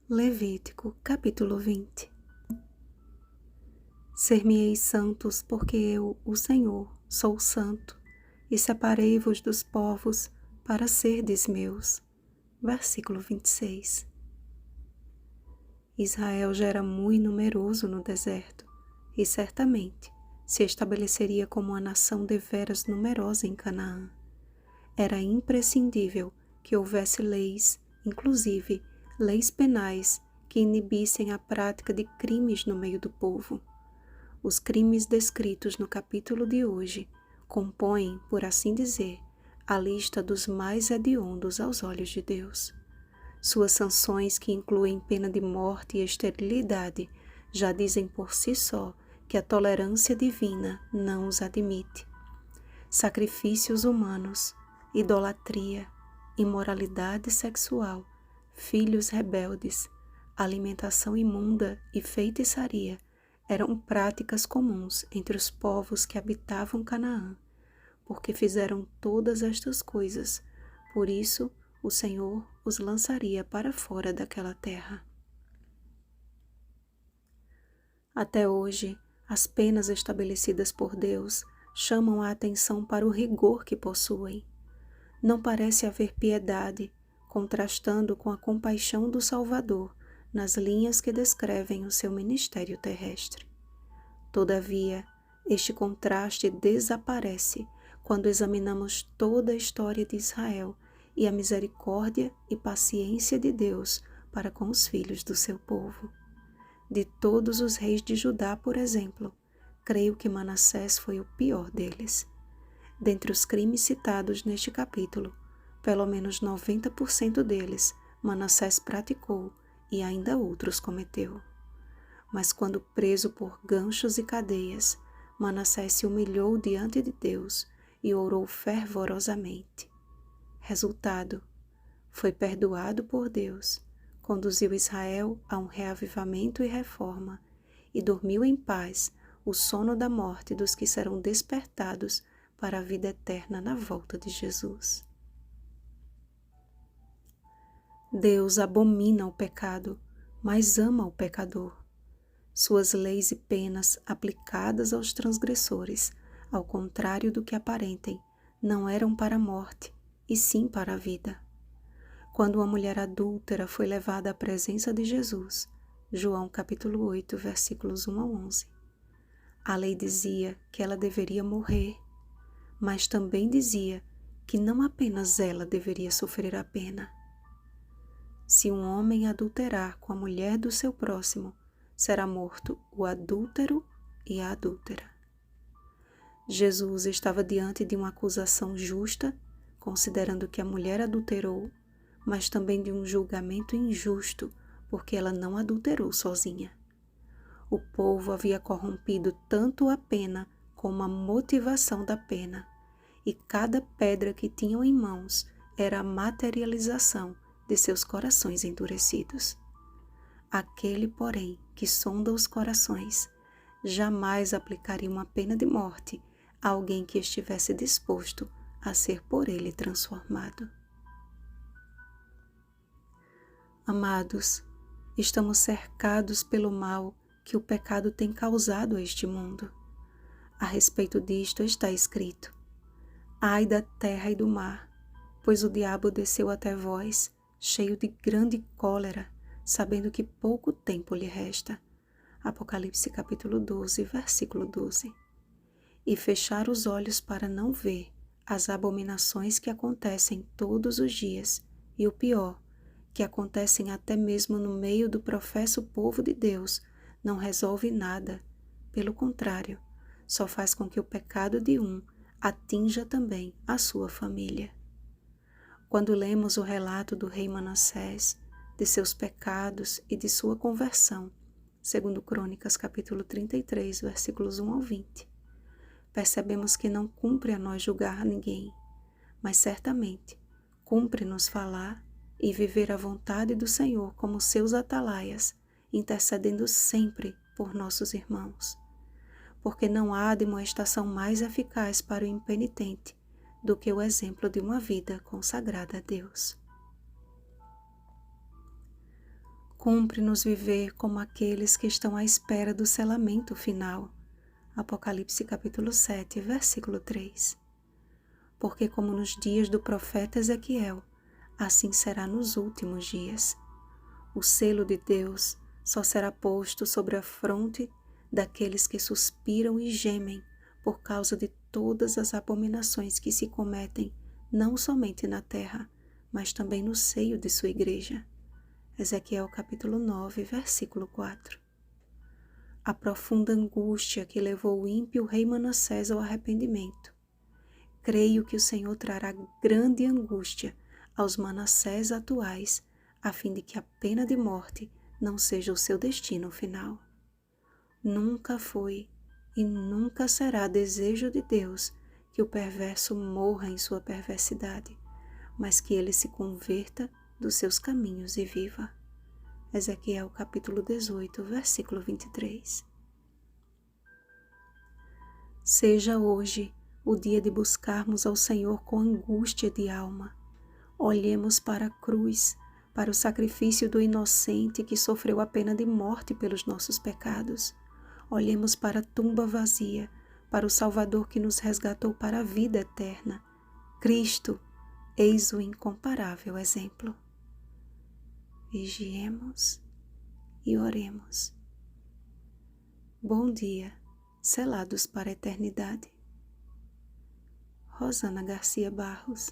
Levítico, capítulo 20. Ser-me-eis santos, porque eu, o Senhor, sou santo, e separei-vos dos povos para serdes meus. Versículo 26. Israel já era muito numeroso no deserto, e certamente se estabeleceria como uma nação deveras numerosa em Canaã. Era imprescindível que houvesse leis, inclusive leis penais, que inibissem a prática de crimes no meio do povo. Os crimes descritos no capítulo de hoje compõem, por assim dizer, a lista dos mais hediondos aos olhos de Deus. Suas sanções, que incluem pena de morte e esterilidade, já dizem por si só que a tolerância divina não os admite. Sacrifícios humanos, idolatria, imoralidade sexual, filhos rebeldes, alimentação imunda e feitiçaria eram práticas comuns entre os povos que habitavam Canaã, porque fizeram todas estas coisas. Por isso, o Senhor os lançaria para fora daquela terra. Até hoje, as penas estabelecidas por Deus chamam a atenção para o rigor que possuem. Não parece haver piedade, contrastando com a compaixão do Salvador nas linhas que descrevem o seu ministério terrestre. Todavia, este contraste desaparece quando examinamos toda a história de Israel e a misericórdia e paciência de Deus para com os filhos do seu povo. De todos os reis de Judá, por exemplo, creio que Manassés foi o pior deles. Dentre os crimes citados neste capítulo, pelo menos 90% deles Manassés praticou e ainda outros cometeu. Mas quando preso por ganchos e cadeias, Manassés se humilhou diante de Deus e orou fervorosamente. Resultado, foi perdoado por Deus, conduziu Israel a um reavivamento e reforma, e dormiu em paz o sono da morte dos que serão despertados para a vida eterna na volta de Jesus. Deus abomina o pecado, mas ama o pecador. Suas leis e penas aplicadas aos transgressores, ao contrário do que aparentem, não eram para a morte, e sim para a vida. Quando uma mulher adúltera foi levada à presença de Jesus, João capítulo 8, versículos 1 a 11, a lei dizia que ela deveria morrer, mas também dizia que não apenas ela deveria sofrer a pena. Se um homem adulterar com a mulher do seu próximo, será morto o adúltero e a adúltera. Jesus estava diante de uma acusação justa, considerando que a mulher adulterou, mas também de um julgamento injusto, porque ela não adulterou sozinha. O povo havia corrompido tanto a pena como a motivação da pena, e cada pedra que tinham em mãos era a materialização de seus corações endurecidos. Aquele, porém, que sonda os corações, jamais aplicaria uma pena de morte a alguém que estivesse disposto a ser por ele transformado. Amados, estamos cercados pelo mal que o pecado tem causado a este mundo. A respeito disto está escrito: ai da terra e do mar, pois o diabo desceu até vós, cheio de grande cólera, sabendo que pouco tempo lhe resta. Apocalipse capítulo 12, versículo 12. E fechar os olhos para não ver as abominações que acontecem todos os dias, e o pior, que acontecem até mesmo no meio do professo povo de Deus, não resolve nada. Pelo contrário, só faz com que o pecado de um atinja também a sua família. Quando lemos o relato do rei Manassés, de seus pecados e de sua conversão, segundo Crônicas capítulo 33, versículos 1 ao 20, percebemos que não cumpre a nós julgar ninguém, mas certamente cumpre-nos falar e viver a vontade do Senhor como seus atalaias, intercedendo sempre por nossos irmãos. Porque não há demonstração mais eficaz para o impenitente do que o exemplo de uma vida consagrada a Deus. Cumpre-nos viver como aqueles que estão à espera do selamento final. Apocalipse capítulo 7, versículo 3. Porque como nos dias do profeta Ezequiel, assim será nos últimos dias. O selo de Deus só será posto sobre a fronte daqueles que suspiram e gemem por causa de todas as abominações que se cometem, não somente na terra, mas também no seio de sua igreja. Ezequiel capítulo 9, versículo 4. A profunda angústia que levou o ímpio rei Manassés ao arrependimento. Creio que o Senhor trará grande angústia aos Manassés atuais, a fim de que a pena de morte não seja o seu destino final. Nunca foi e nunca será desejo de Deus que o perverso morra em sua perversidade, mas que ele se converta dos seus caminhos e viva. Ezequiel capítulo 18, versículo 23. Seja hoje o dia de buscarmos ao Senhor com angústia de alma. Olhemos para a cruz, para o sacrifício do inocente que sofreu a pena de morte pelos nossos pecados. Olhemos para a tumba vazia, para o Salvador que nos resgatou para a vida eterna. Cristo, eis o incomparável exemplo. Vigiemos e oremos. Bom dia, selados para a eternidade. Rosana Garcia Barros.